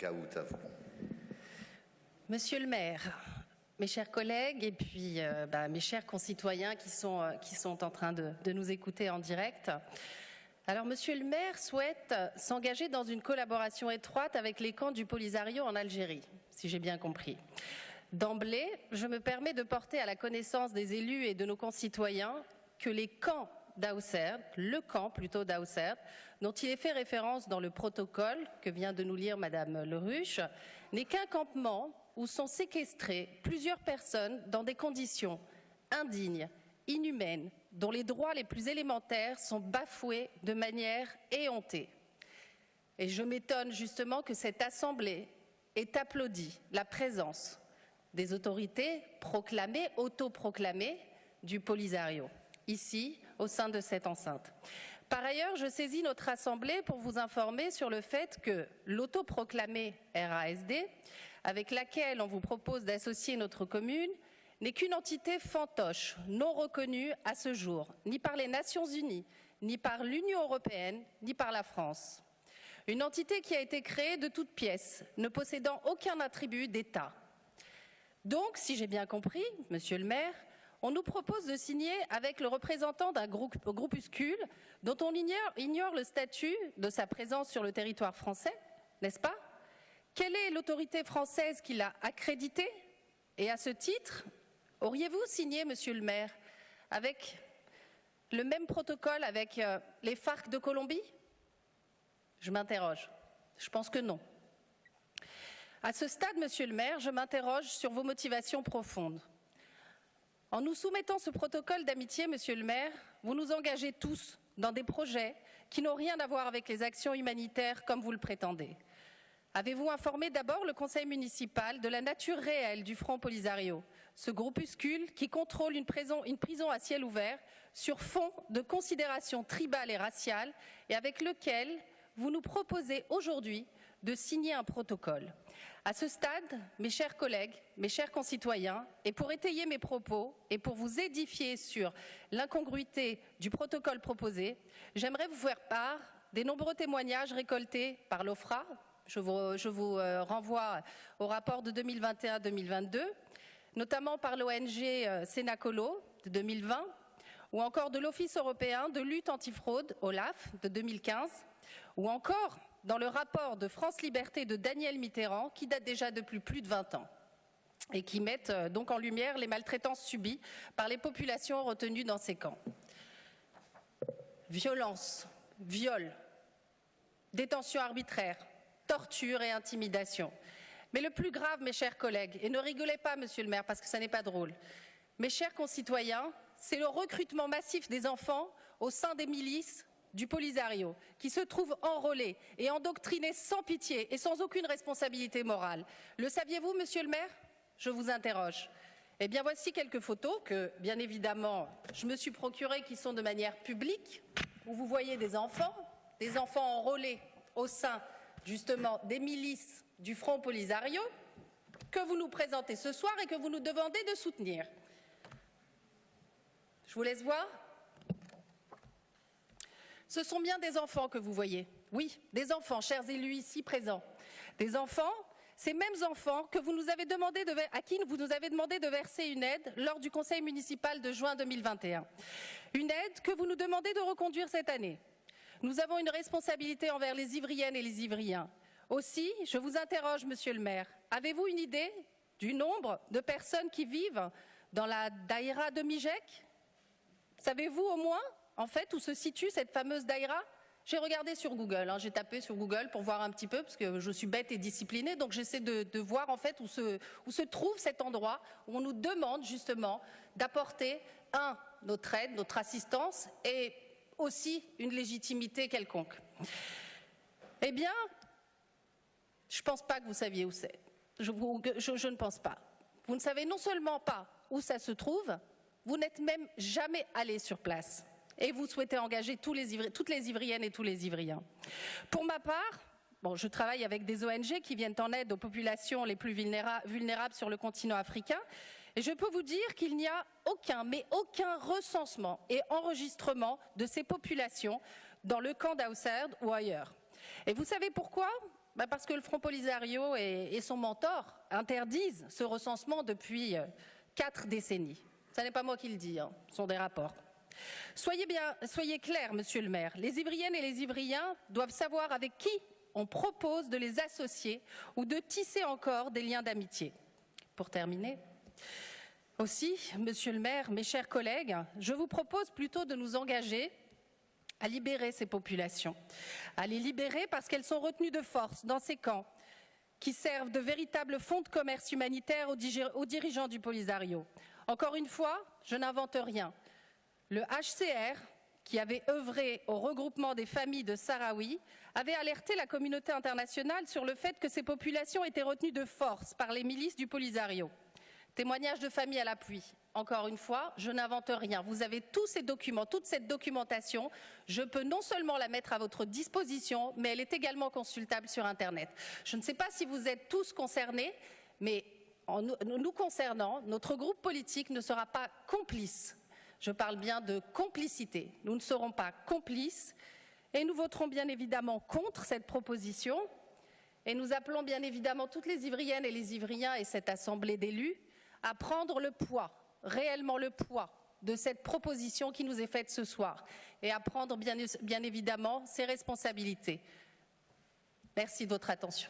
Kaoutavou. Monsieur le maire, mes chers collègues et puis mes chers concitoyens qui sont en train de nous écouter en direct. Alors, monsieur le maire souhaite s'engager dans une collaboration étroite avec les camps du Polisario en Algérie, si j'ai bien compris. D'emblée, je me permets de porter à la connaissance des élus et de nos concitoyens que les camps d'Aousserd, le camp plutôt d'Aousserd, dont il est fait référence dans le protocole que vient de nous lire Madame Leruche, n'est qu'un campement où sont séquestrées plusieurs personnes dans des conditions indignes, inhumaines, dont les droits les plus élémentaires sont bafoués de manière éhontée. Et je m'étonne justement que cette Assemblée ait applaudi la présence des autorités proclamées, autoproclamées du Polisario, ici, au sein de cette enceinte. Par ailleurs, je saisis notre Assemblée pour vous informer sur le fait que l'autoproclamée RASD, avec laquelle on vous propose d'associer notre commune, n'est qu'une entité fantoche, non reconnue à ce jour, ni par les Nations Unies, ni par l'Union européenne, ni par la France. Une entité qui a été créée de toutes pièces, ne possédant aucun attribut d'État. Donc, si j'ai bien compris, monsieur le maire, on nous propose de signer avec le représentant d'un groupuscule dont on ignore le statut de sa présence sur le territoire français, n'est-ce pas? Quelle est l'autorité française qui l'a accrédité? Et à ce titre, auriez-vous signé, monsieur le maire, avec le même protocole avec les FARC de Colombie? Je m'interroge. Je pense que non. À ce stade, monsieur le maire, je m'interroge sur vos motivations profondes. En nous soumettant ce protocole d'amitié, monsieur le maire, vous nous engagez tous dans des projets qui n'ont rien à voir avec les actions humanitaires comme vous le prétendez. Avez-vous informé d'abord le conseil municipal de la nature réelle du Front Polisario, ce groupuscule qui contrôle une prison à ciel ouvert sur fond de considérations tribales et raciales et avec lequel vous nous proposez aujourd'hui de signer un protocole. À ce stade, mes chers collègues, mes chers concitoyens, et pour étayer mes propos et pour vous édifier sur l'incongruité du protocole proposé, j'aimerais vous faire part des nombreux témoignages récoltés par l'OFRA. Je vous renvoie au rapport de 2021-2022, notamment par l'ONG Sénacolo de 2020, ou encore de l'Office européen de lutte antifraude, OLAF, de 2015, ou encore dans le rapport de France Liberté de Daniel Mitterrand, qui date déjà depuis plus de 20 ans, et qui mettent donc en lumière les maltraitances subies par les populations retenues dans ces camps. Violence, viol, détention arbitraire, torture et intimidation. Mais le plus grave, mes chers collègues, et ne rigolez pas, monsieur le maire, parce que ça n'est pas drôle, mes chers concitoyens, c'est le recrutement massif des enfants au sein des milices du Polisario, qui se trouvent enrôlés et endoctrinés sans pitié et sans aucune responsabilité morale. Le saviez-vous, monsieur le maire? Je vous interroge. Eh bien, voici quelques photos que, bien évidemment, je me suis procurées qui sont de manière publique, où vous voyez des enfants enrôlés au sein, justement, des milices du Front Polisario, que vous nous présentez ce soir et que vous nous demandez de soutenir. Je vous laisse voir. Ce sont bien des enfants que vous voyez. Oui, des enfants, chers élus ici présents. Des enfants, ces mêmes enfants que vous nous avez demandé à qui vous nous avez demandé de verser une aide lors du conseil municipal de juin 2021. Une aide que vous nous demandez de reconduire cette année. Nous avons une responsabilité envers les Ivriennes et les Ivriens. Aussi, je vous interroge, monsieur le maire, avez-vous une idée du nombre de personnes qui vivent dans la daïra de Mijek? Savez-vous au moins, en fait, où se situe cette fameuse daïra? J'ai regardé sur Google, j'ai tapé sur Google pour voir un petit peu, parce que je suis bête et disciplinée, donc j'essaie de voir en fait où se trouve cet endroit où on nous demande justement d'apporter, notre aide, notre assistance et aussi une légitimité quelconque. Eh bien, je ne pense pas que vous saviez où c'est. Je ne pense pas. Vous ne savez non seulement pas où ça se trouve, vous n'êtes même jamais allé sur place. Et vous souhaitez engager toutes les Ivriennes et tous les Ivriens. Pour ma part, je travaille avec des ONG qui viennent en aide aux populations les plus vulnérables sur le continent africain. Et je peux vous dire qu'il n'y a aucun recensement et enregistrement de ces populations dans le camp d'Aousserd ou ailleurs. Et vous savez pourquoi ? Parce que le Front Polisario et son mentor interdisent ce recensement depuis 4 décennies. Ce n'est pas moi qui le dis, ce sont des rapports. Soyez clair, monsieur le maire, les Ivriennes et les Ivriens doivent savoir avec qui on propose de les associer ou de tisser encore des liens d'amitié. Pour terminer, aussi, monsieur le maire, mes chers collègues, je vous propose plutôt de nous engager à libérer ces populations, à les libérer parce qu'elles sont retenues de force dans ces camps qui servent de véritables fonds de commerce humanitaire aux dirigeants du Polisario. Encore une fois, je n'invente rien. Le HCR, qui avait œuvré au regroupement des familles de Sahraouis, avait alerté la communauté internationale sur le fait que ces populations étaient retenues de force par les milices du Polisario. Témoignages de familles à l'appui. Encore une fois, je n'invente rien. Vous avez tous ces documents, toute cette documentation. Je peux non seulement la mettre à votre disposition, mais elle est également consultable sur Internet. Je ne sais pas si vous êtes tous concernés, mais en nous concernant, notre groupe politique ne sera pas complice. Je parle bien de complicité. Nous ne serons pas complices et nous voterons bien évidemment contre cette proposition. Et nous appelons bien évidemment toutes les Ivriennes et les Ivriens et cette assemblée d'élus à prendre le poids, réellement le poids de cette proposition qui nous est faite ce soir et à prendre bien évidemment ses responsabilités. Merci de votre attention.